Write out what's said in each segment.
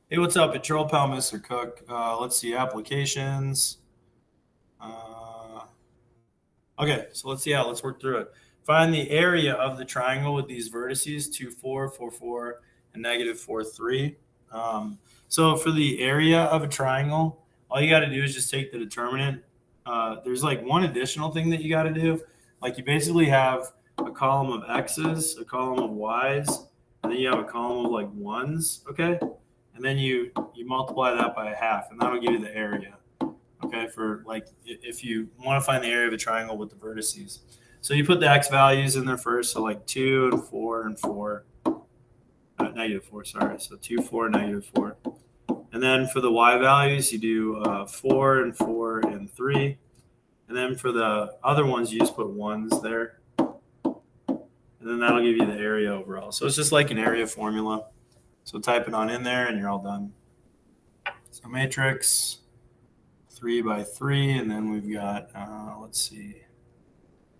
Hey, what's up? It's Joel Pal, Mr. Cook. Let's see, applications. Okay, so let's see how. Let's work through it. Find the area of the triangle with these vertices 2, 4, 4, 4, and negative 4, 3. So for the area of a triangle, all you got to do is just take the determinant. There's like one additional thing that you got to do. Like you basically have a column of x's, a column of y's, and then you have a column of like ones. Okay, and then you multiply that by a half, and that'll give you the area. Okay, for like if you want to find the area of a triangle with the vertices. So you put the x values in there first, so like 2 and 4 and 4, negative 4, sorry. So 2, 4, negative 4. And then for the y values, you do 4 and 4 and 3. And then for the other ones, you just put ones there. And then that'll give you the area overall. So it's just like an area formula. So type it on in there and you're all done. So matrix 3 by 3, and then we've got, let's see,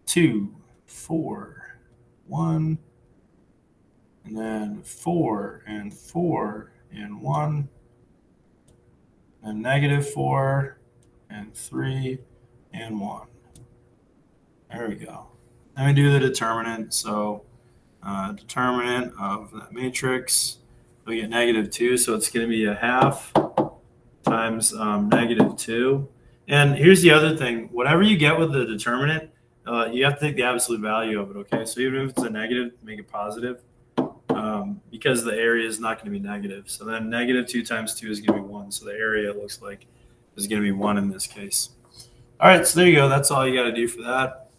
2, 4, 1, and then 4 and 4 and 1, and negative 4 and 3 and 1. There we go. Then we do the determinant. So determinant of that matrix, we get negative 2, so it's going to be a half times negative 2. And here's the other thing. Whatever you get with the determinant, you have to take the absolute value of it, okay? So even if it's a negative, make it positive because the area is not going to be negative. So then negative 2 times 2 is going to be 1. So the area, it looks like, is going to be 1 in this case. All right, so there you go. That's all you got to do for that.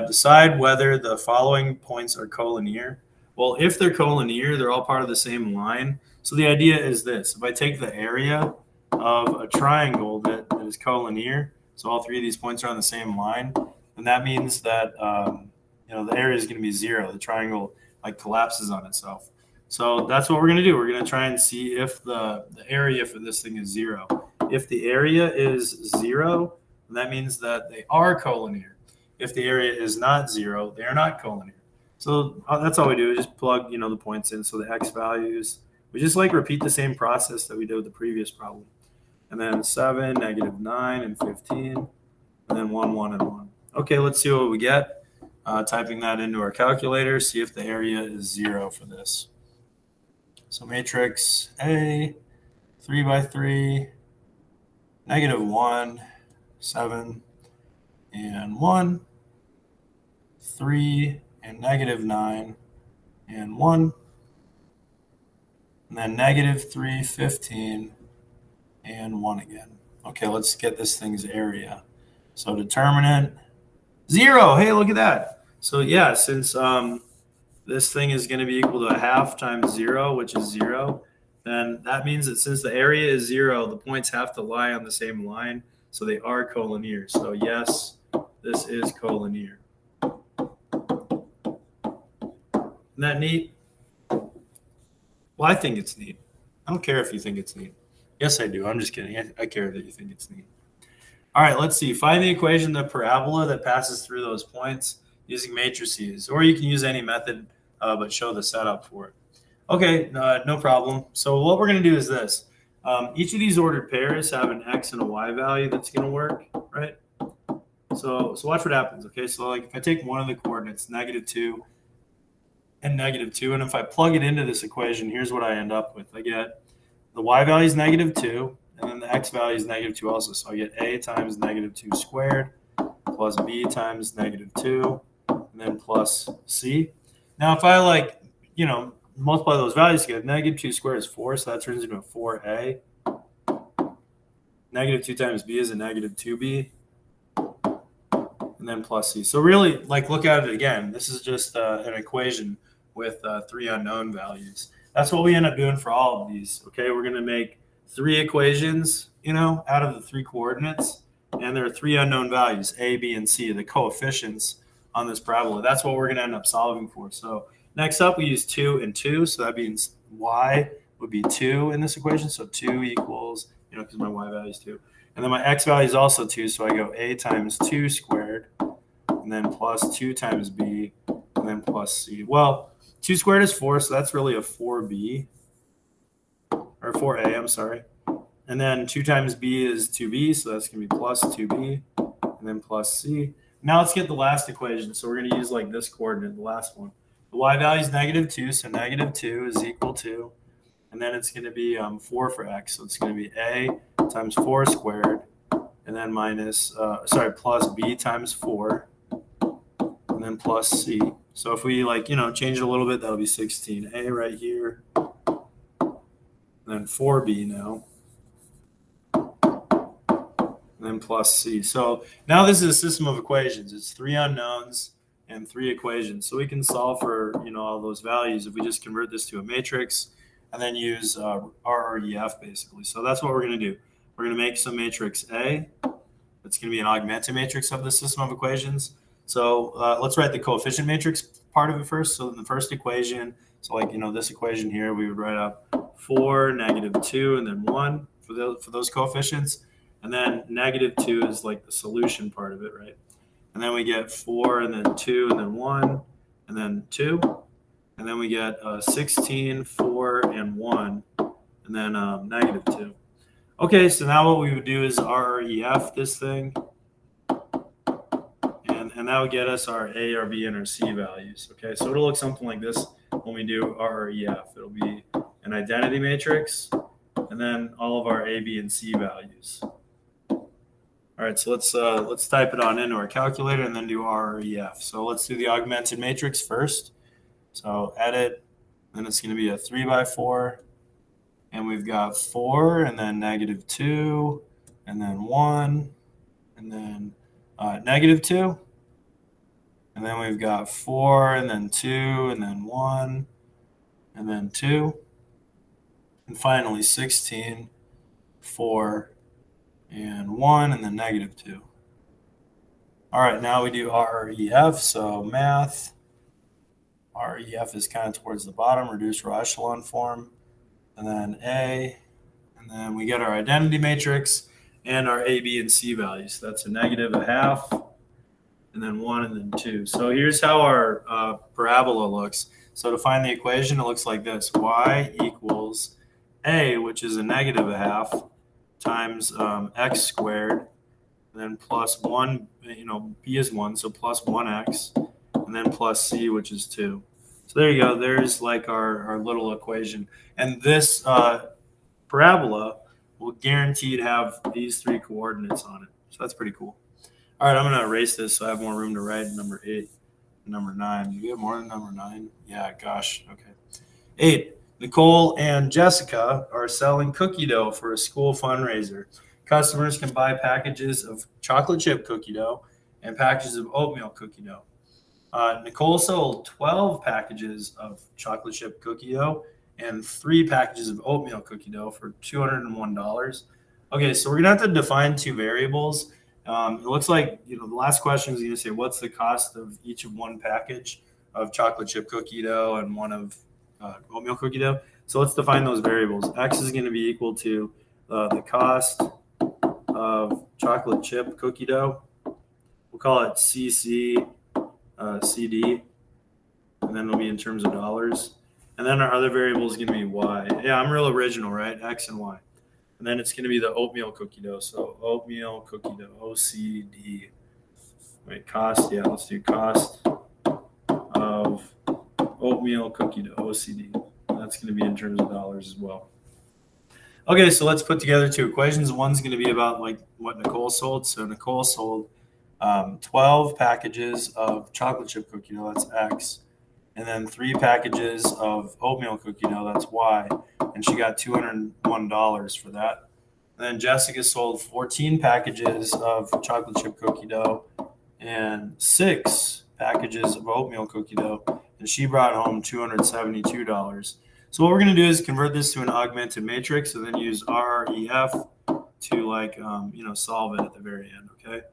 Decide whether the following points are collinear. Well, if they're collinear, they're all part of the same line. So the idea is this. If I take the area of a triangle that is collinear, so all three of these points are on the same line, then that means that the area is going to be 0. The triangle like collapses on itself. So that's what we're going to do. We're going to try and see if the area for this thing is 0. If the area is 0, then that means that they are collinear. If the area is not 0, they are not collinear. So that's all we do is just plug the points in. So the x values, we just like repeat the same process that we did with the previous problem. And then 7, negative 9, and 15, and then 1, 1, and 1. Okay, let's see what we get. Typing that into our calculator, see if the area is 0 for this. So matrix A, 3 by 3, negative 1, 7, and 1, 3, and negative 9, and 1, and then negative 3, 15, and 1 again. Okay, let's get this thing's area. So determinant 0. Hey, look at that. So yeah, since this thing is going to be equal to a half times 0, which is 0, then that means that since the area is 0, the points have to lie on the same line, so they are collinear. So yes, this is collinear. Isn't that neat? Well, I think it's neat. I don't care if you think it's neat. Yes, I do. I'm just kidding. I care that you think it's neat. All right, let's see. Find the equation of the parabola that passes through those points using matrices, or you can use any method, but show the setup for it. Okay, no problem. So what we're going to do is this. Each of these ordered pairs have an x and a y value that's going to work, right? So watch what happens, okay? So like if I take one of the coordinates, negative 2 and negative 2, and if I plug it into this equation, here's what I end up with. I get the y value is negative 2, and then the x value is negative 2 also. So I get a times negative 2 squared plus b times negative 2, and then plus c. Now if I multiply those values together, negative 2 squared is 4, so that turns into a 4a. Negative 2 times b is a negative 2b, and then plus c. So really, look at it again. This is just an equation with 3 unknown values. That's what we end up doing for all of these. Okay, we're going to make 3 equations, out of the 3 coordinates, and there are 3 unknown values, a, b, and c, the coefficients on this parabola. That's what we're going to end up solving for. So next up, we use 2 and 2, so that means y would be 2 in this equation. So 2 equals, because my y value is 2. And then my x value is also 2, so I go a times 2 squared, and then plus 2 times b, and then plus c. Well, 2 squared is 4, so that's really a 4b, or 4a, I'm sorry. And then 2 times b is 2b, so that's going to be plus 2b, and then plus c. Now let's get the last equation. So we're going to use like this coordinate, the last one. The y value is -2, so -2 is equal to, and then it's going to be 4 for x. So it's going to be a times 4 squared, and then plus b times 4, and then plus c. So if we change it a little bit, that'll be 16a right here, and then 4b now, and then plus c. So now this is a system of equations. It's 3 unknowns and 3 equations. So we can solve for all those values if we just convert this to a matrix and then use RREF basically. So that's what we're going to do. We're going to make some matrix A. That's going to be an augmented matrix of the system of equations. So let's write the coefficient matrix part of it first. So in the first equation, so this equation here, we would write up 4, -2, and then 1 for those coefficients. And then -2 is like the solution part of it, right? And then we get 4, and then 2, and then 1, and then 2. And then we get 16, 4, and 1, and then -2. Okay, so now what we would do is RREF this thing. And that would get us our A, our B, and our C values. Okay, so it'll look something like this when we do RREF. It'll be an identity matrix, and then all of our A, B, and C values. All right, so let's type it on into our calculator and then do RREF. So let's do the augmented matrix first. So edit, then it's going to be a 3 by 4, and we've got 4, and then -2, and then 1, and then -2, and then we've got 4, and then 2, and then 1, and then 2, and finally 16, 4, and 1, and then -2. All right, now we do RREF. So math, REF is kind of towards the bottom, reduced row echelon form, and then A, and then we get our identity matrix and our A, B, and C values. So that's a -0.5, and then 1, and then 2. So here's how our parabola looks. So to find the equation, it looks like this: y equals A, which is a -0.5, times x squared, and then plus 1, b is 1, so plus 1x, and then plus c, which is 2. So there you go. There's like our little equation. And this parabola will guaranteed have these 3 coordinates on it. So that's pretty cool. All right, I'm going to erase this so I have more room to write number 8 and number 9. Do we have more than number 9? Yeah, gosh. Okay. 8. Nicole and Jessica are selling cookie dough for a school fundraiser. Customers can buy packages of chocolate chip cookie dough and packages of oatmeal cookie dough. Nicole sold 12 packages of chocolate chip cookie dough and 3 packages of oatmeal cookie dough for $201. Okay, so we're going to have to define 2 variables. It looks like, the last question is going to say, what's the cost of each of one package of chocolate chip cookie dough and one of oatmeal cookie dough? So let's define those variables. X is going to be equal to the cost of chocolate chip cookie dough. We'll call it CC, CD, and then it'll be in terms of dollars. And then our other variable is going to be Y. Yeah, I'm real original, right? X and Y. And then it's going to be the oatmeal cookie dough. So oatmeal cookie dough, OCD. Wait, cost. Yeah, let's do cost of oatmeal cookie dough, OCD. That's going to be in terms of dollars as well. Okay, so let's put together 2 equations. One's going to be about like what Nicole sold. So Nicole sold 12 packages of chocolate chip cookie dough, that's X. And then 3 packages of oatmeal cookie dough, that's Y. And she got $201 for that. And then Jessica sold 14 packages of chocolate chip cookie dough and 6 packages of oatmeal cookie dough. And she brought home $272. So what we're going to do is convert this to an augmented matrix and then use RREF to solve it at the very end, okay?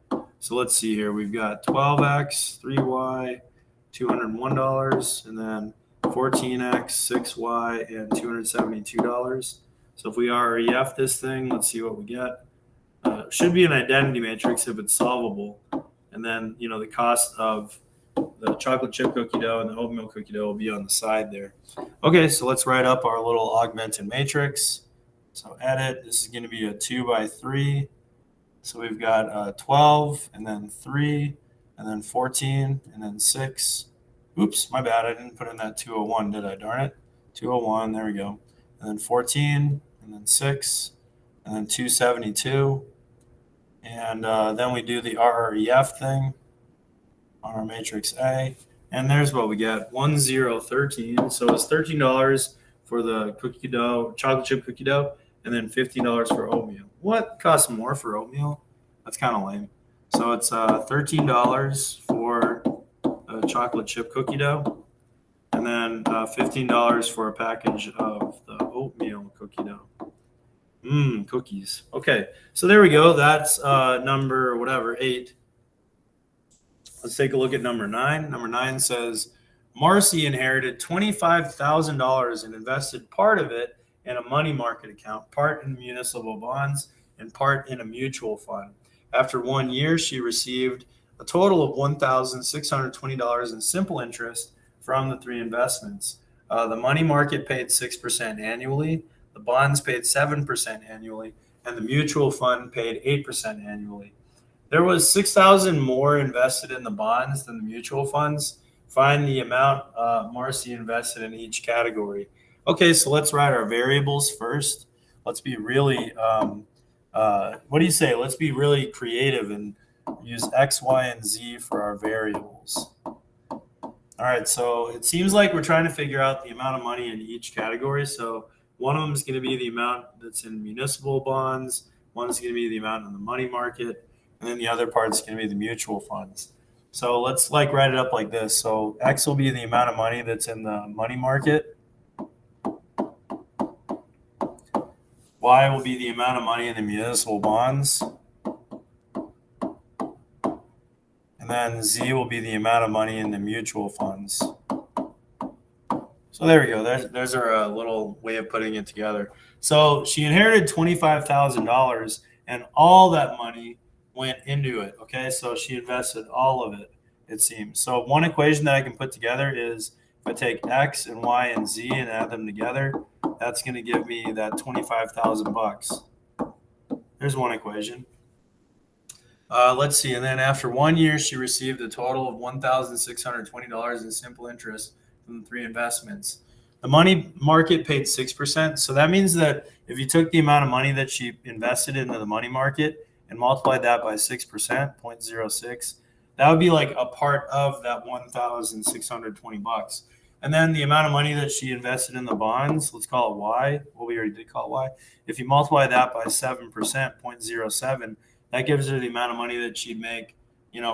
So let's see here. We've got 12x, 3y, $201, and then 14x, 6y, and $272. So if we RREF this thing, let's see what we get. Should be an identity matrix if it's solvable. And then, the cost of the chocolate chip cookie dough and the oatmeal cookie dough will be on the side there. Okay, so let's write up our little augmented matrix. So edit, this is going to be a 2 by 3. So we've got 12 and then 3 and then 14 and then 6. Oops, my bad. I didn't put in that 201, did I? Darn it. 201, there we go. And then 14 and then 6 and then 272. And then we do the RREF thing on our matrix A. And there's what we get, 1013. So it's $13 for the cookie dough, chocolate chip cookie dough, and then $15 for oatmeal. What costs more for oatmeal? That's kind of lame. So it's $13 for a chocolate chip cookie dough, and then $15 for a package of the oatmeal cookie dough. Cookies. Okay, so there we go. That's number whatever, 8. Let's take a look at number 9. Number 9 says Marcy inherited $25,000 and invested part of it in a money market account, part in municipal bonds, and part in a mutual fund. After 1 year, she received a total of $1,620 in simple interest from the 3 investments. The money market paid 6% annually, the bonds paid 7% annually, and the mutual fund paid 8% annually. There was 6,000 more invested in the bonds than the mutual funds. Find the amount Marcy invested in each category. Okay, so let's write our variables first. Let's be really, what do you say? Let's be really creative and use X, Y, and Z for our variables. All right, so it seems like we're trying to figure out the amount of money in each category. So one of them is going to be the amount that's in municipal bonds. One is going to be the amount in the money market. And then the other part is going to be the mutual funds. So let's write it up like this. So X will be the amount of money that's in the money market. Y will be the amount of money in the municipal bonds. And then Z will be the amount of money in the mutual funds. So there we go. There's our little way of putting it together. So she inherited $25,000 and all that money went into it. Okay, so she invested all of it, it seems. So one equation that I can put together is if I take X and Y and Z and add them together, that's going to give me that $25,000. There's one equation. Let's see. And then after 1 year, she received a total of $1,620 in simple interest from the 3 investments. The money market paid 6%. So that means that if you took the amount of money that she invested into the money market and multiplied that by 6%, 0.06, that would be like a part of that $1,620. And then the amount of money that she invested in the bonds, let's call it Y. Well, we already did call it Y. If you multiply that by 7%, 0.07, that gives her the amount of money that she'd make,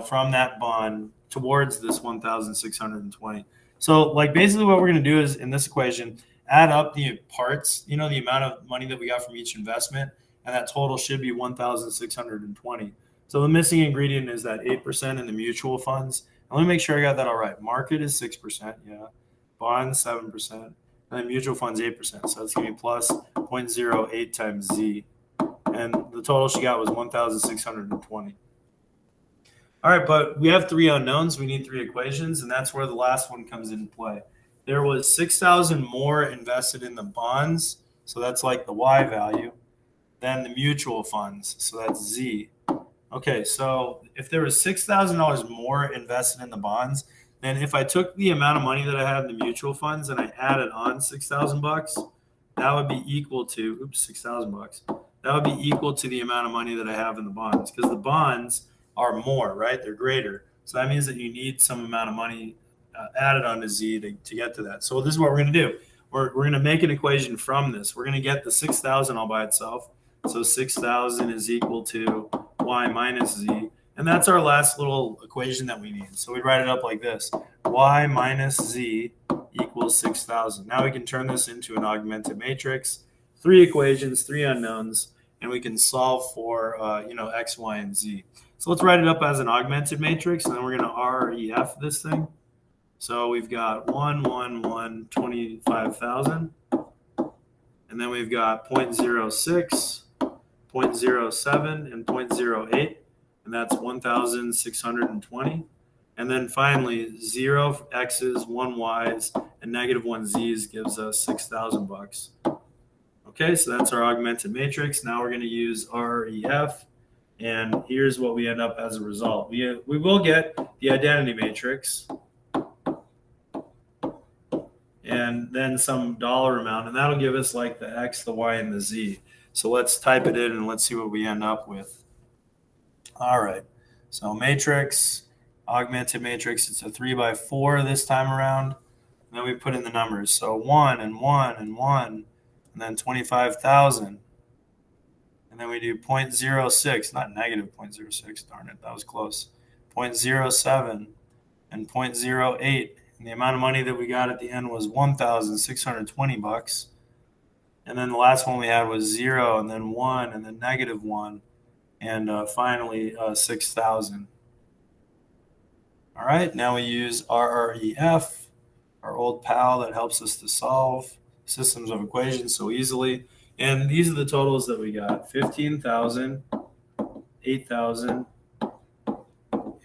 from that bond towards this 1,620. So basically what we're going to do is in this equation, add up the parts, the amount of money that we got from each investment, and that total should be 1,620. So the missing ingredient is that 8% in the mutual funds. And let me make sure I got that all right. Market is 6%, yeah. Bonds 7%, and then mutual funds 8%. So it's going to be plus 0.08 times Z. And the total she got was 1,620. All right, but we have 3 unknowns. We need 3 equations, and that's where the last one comes into play. There was 6,000 more invested in the bonds, so that's like the Y value, than the mutual funds, so that's Z. Okay, so if there was $6,000 more invested in the bonds, then if I took the amount of money that I had in the mutual funds and I added on $6,000, that would be equal to, $6,000. That would be equal to the amount of money that I have in the bonds, because the bonds are more, right? They're greater. So that means that you need some amount of money added onto Z to get to that. So this is what we're going to do. We're going to make an equation from this. We're going to get the 6,000 all by itself. So 6,000 is equal to Y minus Z. And that's our last little equation that we need. So we write it up like this. Y minus Z equals 6,000. Now we can turn this into an augmented matrix. 3 equations, 3 unknowns, and we can solve for, X, Y, and Z. So let's write it up as an augmented matrix, and then we're going to REF this thing. So we've got 1, 1, 1, 25,000. And then we've got 0.06, 0.07, and 0.08. And that's 1,620. And then finally, 0 X's, 1 Y's, and -1 Z's gives us $6,000. Okay, so that's our augmented matrix. Now we're going to use REF, and here's what we end up as a result. We will get the identity matrix, and then some dollar amount, and that'll give us like the X, the Y, and the Z. So let's type it in and let's see what we end up with. All right, so matrix, augmented matrix, it's a 3 by 4 this time around. And then we put in the numbers. So 1 and 1 and 1, and then 25,000. And then we do 0.06, not negative 0.06, darn it, that was close. 0.07 and 0.08. And the amount of money that we got at the end was $1,620. And then the last one we had was 0, and then 1, and then negative 1, and finally 6,000. All right, now we use RREF, our old pal that helps us to solve systems of equations so easily. And these are the totals that we got: 15,000, 8,000,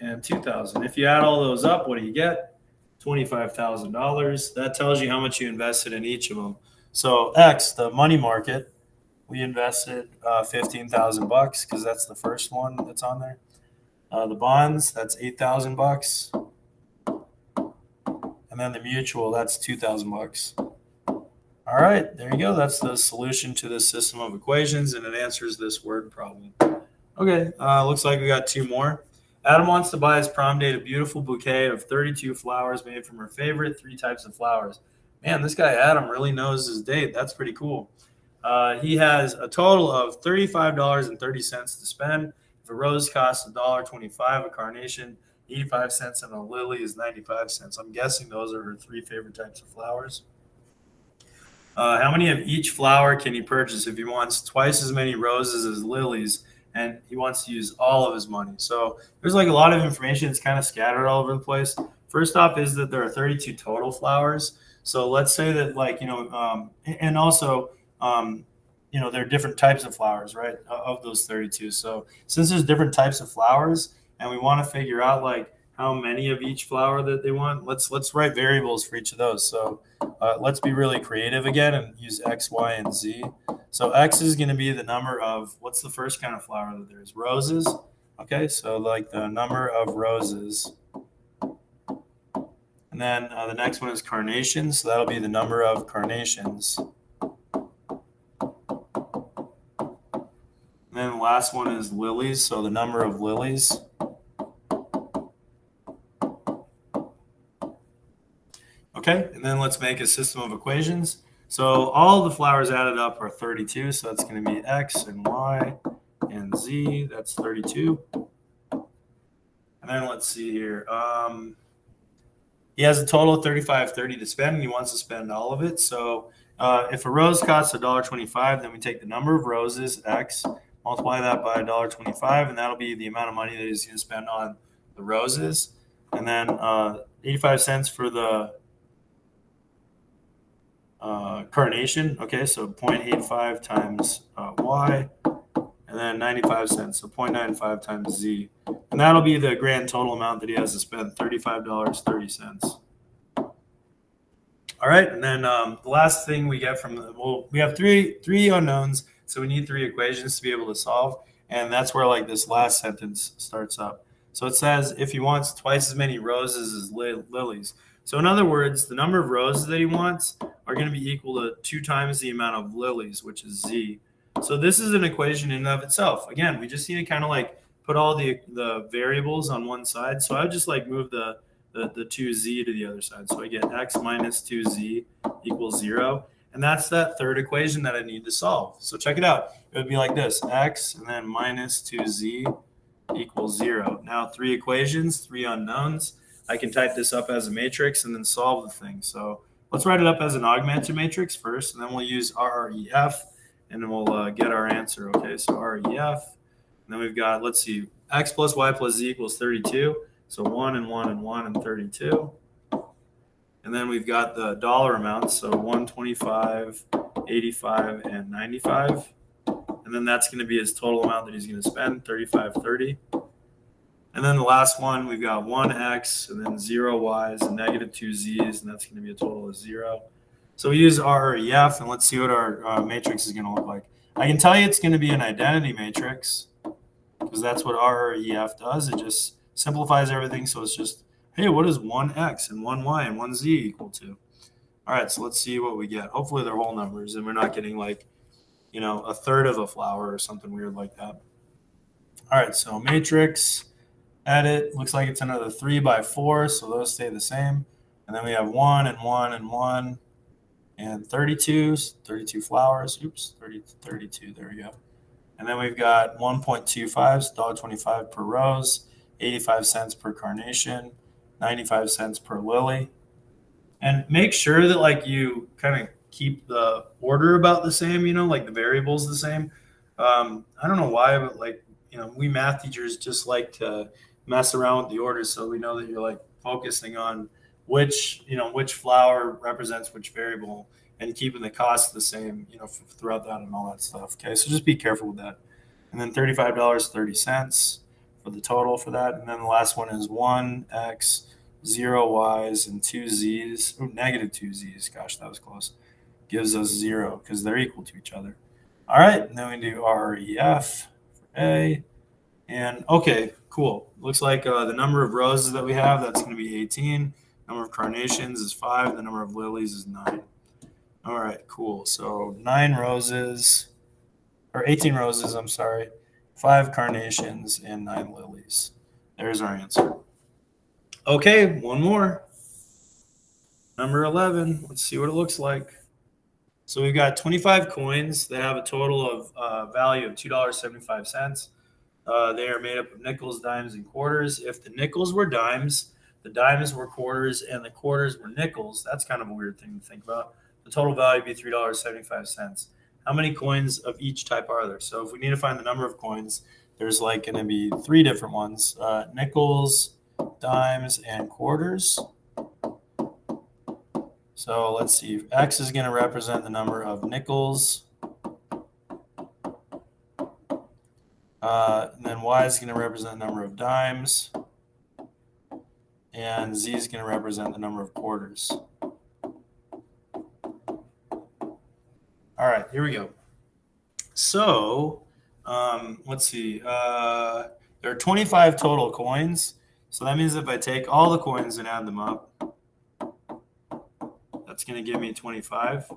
and 2,000. If you add all those up, what do you get? $25,000. That tells you how much you invested in each of them. So X, the money market, we invested $15,000 because that's the first one that's on there. The bonds, that's $8,000. And then the mutual, that's $2,000. All right, there you go. That's the solution to this system of equations, and it answers this word problem. Okay, looks like we got 2 more. Adam wants to buy his prom date a beautiful bouquet of 32 flowers made from her favorite 3 types of flowers. Man, this guy Adam really knows his date. That's pretty cool. He has a total of $35.30 to spend. If a rose costs $1.25, a carnation 85 cents, and a lily is 95 cents. I'm guessing those are her 3 favorite types of flowers. How many of each flower can he purchase if he wants twice as many roses as lilies, and he wants to use all of his money? So there's like a lot of information. It's kind of scattered all over the place. First off is that there are 32 total flowers. So let's say that, like, and also, there are different types of flowers, right, of those 32. So since there's different types of flowers, and we want to figure out like how many of each flower that they want, let's write variables for each of those. So let's be really creative again and use X, Y, and Z. So X is going to be the number of, what's the first kind of flower that there is? Roses. Okay, so like the number of roses. And then the next one is carnations. So that'll be the number of carnations. And then the last one is lilies. So the number of lilies. Okay, and then let's make a system of equations. So all the flowers added up are 32. So that's going to be X and Y and Z. That's 32. And then let's see here. He has a total of $35.30 to spend, and he wants to spend all of it. So if a rose costs $1.25, then we take the number of roses, X, multiply that by $1.25, and that'll be the amount of money that he's going to spend on the roses. And then 85 cents for the carnation. Okay, so 0.85 times Y, and then 95 cents, so 0.95 times Z. And that'll be the grand total amount that he has to spend, $35.30. All right, and then the last thing we get from we have three unknowns, so we need 3 equations to be able to solve, and that's where like this last sentence starts up. So it says if he wants twice as many roses as lilies. So in other words, the number of roses that he wants are going to be equal to 2 times the amount of lilies, which is Z. So this is an equation in and of itself. Again, we just need to kind of like put all the variables on one side. So I would just like move the 2Z to the other side. So I get X minus 2Z equals 0. And that's that third equation that I need to solve. So check it out. It would be like this: X and then minus 2Z equals 0. Now 3 equations, 3 unknowns. I can type this up as a matrix and then solve the thing. So let's write it up as an augmented matrix first, and then we'll use RREF, and then we'll get our answer. Okay, so REF, and then we've got, let's see, X plus Y plus Z equals 32. So 1 and 1 and 1 and 32. And then we've got the dollar amounts, so 125, 85, and 95. And then that's going to be his total amount that he's going to spend, $35.30. And then the last one, we've got 1X and then 0 Ys and negative 2 Zs, and that's going to be a total of 0. So we use REF, and let's see what our matrix is going to look like. I can tell you it's going to be an identity matrix because that's what REF does. It just simplifies everything. So it's just, hey, what does 1x and 1y and 1z equal to? All right, so let's see what we get. Hopefully they're whole numbers and we're not getting like, a third of a flower or something weird like that. All right, so matrix, edit, looks like it's another 3 by 4, so those stay the same. And then we have 1 and 1 and 1 and 32 flowers. Oops, 32, there we go. And then we've got 1.25, $1.25 per rose, 85 cents per carnation, 95 cents per lily. And make sure that like you kind of keep the order about the same, like the variables the same. I don't know why, but like, we math teachers just like to mess around with the orders. So we know that you're like focusing on which flower represents which variable and keeping the cost the same, throughout that and all that stuff. Okay. So just be careful with that. And then $35.30 for the total for that. And then the last one is 1x, 0y's, and 2z's. Oh, negative 2z's. Gosh, that was close. Gives us 0 because they're equal to each other. All right. And then we do REF for A. And okay, cool. Looks like the number of roses that we have, that's going to be 18. Number of carnations is 5. The number of lilies is 9. All right, cool. So 9 roses, or 18 roses, I'm sorry, 5 carnations, and 9 lilies. There's our answer. Okay, one more. Number 11. Let's see what it looks like. So we've got 25 coins that have a total of value of $2.75. They are made up of nickels, dimes, and quarters. If the nickels were dimes, the dimes were quarters, and the quarters were nickels, that's kind of a weird thing to think about. The total value would be $3.75. How many coins of each type are there? So if we need to find the number of coins, there's like going to be 3 different ones: nickels, dimes, and quarters. So let's see. X is going to represent the number of nickels. And then Y is going to represent the number of dimes. And Z is going to represent the number of quarters. All right, here we go. So let's see. There are 25 total coins. So that means if I take all the coins and add them up, that's going to give me 25.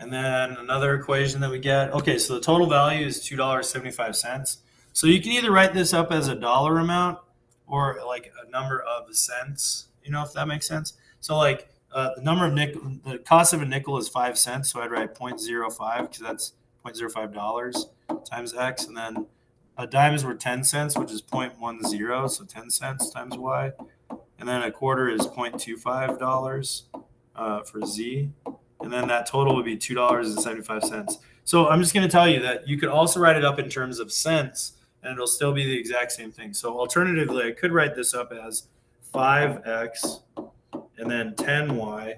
And then another equation that we get. Okay, so the total value is $2.75. So you can either write this up as a dollar amount or like a number of cents, if that makes sense. So like the cost of a nickel is 5 cents. So I'd write 0.05 because that's $0.05 times X. And then dimes were 10 cents, which is 0.10. So 10 cents times Y. And then a quarter is $0.25 for Z. And then that total would be $2.75. So I'm just going to tell you that you could also write it up in terms of cents, and it'll still be the exact same thing. So alternatively, I could write this up as 5x, and then 10y,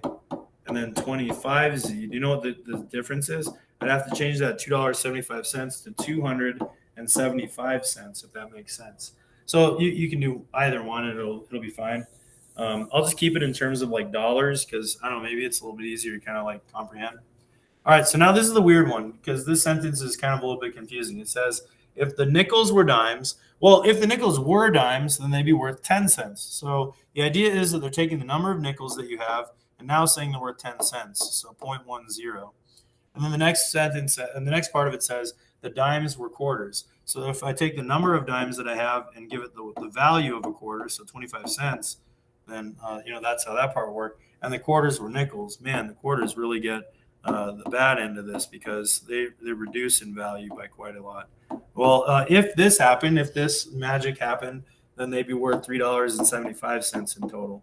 and then 25z. Do you know what the difference is? I'd have to change that $2.75 to 275 cents, if that makes sense. So you can do either one, and it'll be fine. I'll just keep it in terms of like dollars because I don't know, maybe it's a little bit easier to kind of like comprehend. All right, so now this is the weird one because this sentence is kind of a little bit confusing. It says, if the nickels were dimes, well, if the nickels were dimes, then they'd be worth 10 cents. So the idea is that they're taking the number of nickels that you have and now saying they're worth 10 cents, so 0.10. And then the next sentence, and the next part of it says the dimes were quarters. So if I take the number of dimes that I have and give it the value of a quarter, so 25 cents, then that's how that part worked. And the quarters were nickels. Man, the quarters really get the bad end of this because they reduce in value by quite a lot. Well, if this happened, if this magic happened, then they'd be worth $3.75 in total.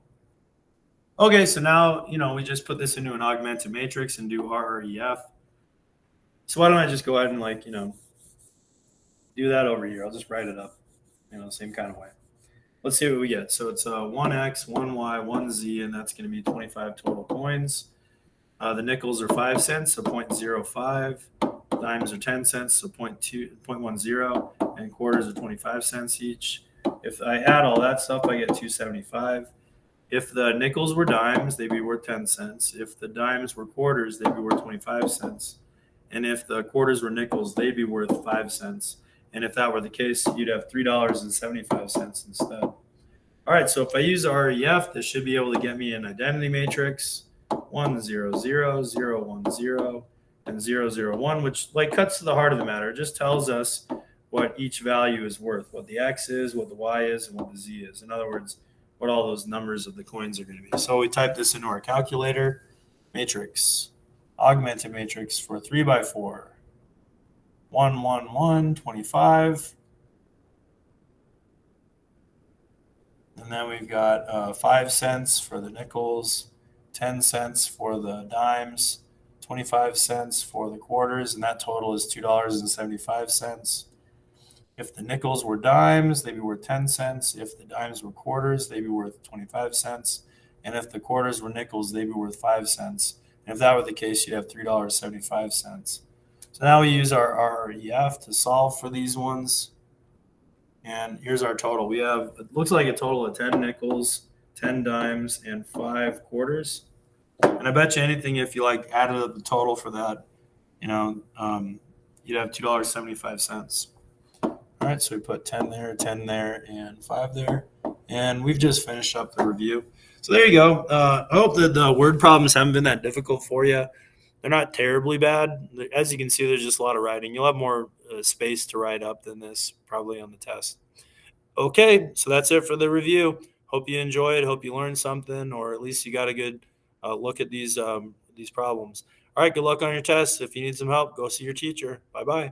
Okay, so now we just put this into an augmented matrix and do REF. So why don't I just go ahead and do that over here? I'll just write it up, the same kind of way. Let's see what we get. So it's 1x, 1y, 1z, and that's going to be 25 total coins. The nickels are 5 cents, so 0.05. Dimes are 10 cents, so 0.10. And quarters are 25 cents each. If I add all that stuff, I get 275. If the nickels were dimes, they'd be worth 10 cents. If the dimes were quarters, they'd be worth 25 cents. And if the quarters were nickels, they'd be worth 5 cents. And if that were the case, you'd have $3.75 instead. All right, so if I use REF, this should be able to get me an identity matrix 1, 0, 0, 0, 1, 0, and 0, 0, 1, which like cuts to the heart of the matter. It just tells us what each value is worth, what the X is, what the Y is, and what the Z is. In other words, what all those numbers of the coins are going to be. So we type this into our calculator, matrix, augmented matrix for 3 by 4, 1, 1, 1, 25. And then we've got 5 cents for the nickels, 10 cents for the dimes, 25 cents for the quarters, and that total is $2.75. If the nickels were dimes, they'd be worth 10 cents. If the dimes were quarters, they'd be worth 25 cents. And if the quarters were nickels, they'd be worth 5 cents. And if that were the case, you'd have $3.75. So now we use our REF to solve for these ones. And here's our total. We have, it looks like a total of 10 nickels, 10 dimes, and 5 quarters. And I bet you anything, if you like added up the total for that, you'd have $2.75. All right, so we put 10 there, and 5 there. And we've just finished up the review. So there you go. I hope that the word problems haven't been that difficult for you. They're not terribly bad. As you can see, there's just a lot of writing. You'll have more space to write up than this probably on the test. Okay, so that's it for the review. Hope you enjoyed. Hope you learned something, or at least you got a good look at these problems. All right, good luck on your tests. If you need some help, go see your teacher. Bye-bye.